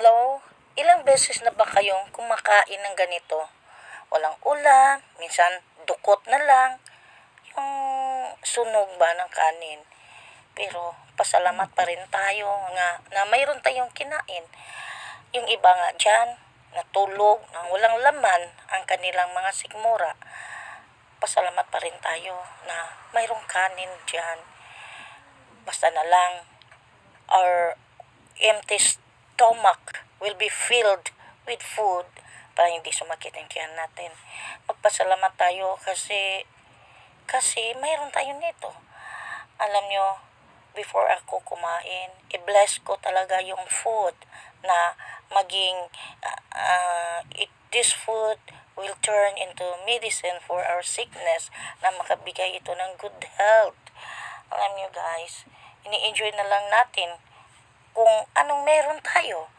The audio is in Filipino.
Hello? Ilang beses na ba kayong kumakain ng ganito? Walang ulam, minsan dukot na lang, yung sunog ba ng kanin. Pero pasalamat pa rin tayo nga na mayroon tayong kinain. Yung iba nga dyan, natulog, nang walang laman ang kanilang mga sikmura. Pasalamat pa rin tayo na mayroong kanin dyan. Basta na lang, our empty stomach will be filled with food para hindi sumakit ang tiyan natin. Magpasalamat tayo kasi mayroon tayo nito. Alam nyo, before ako kumain, i-bless ko talaga yung food na maging this food will turn into medicine for our sickness na makabigay ito ng good health. Alam nyo guys, ini-enjoy na lang natin kung anong meron tayo.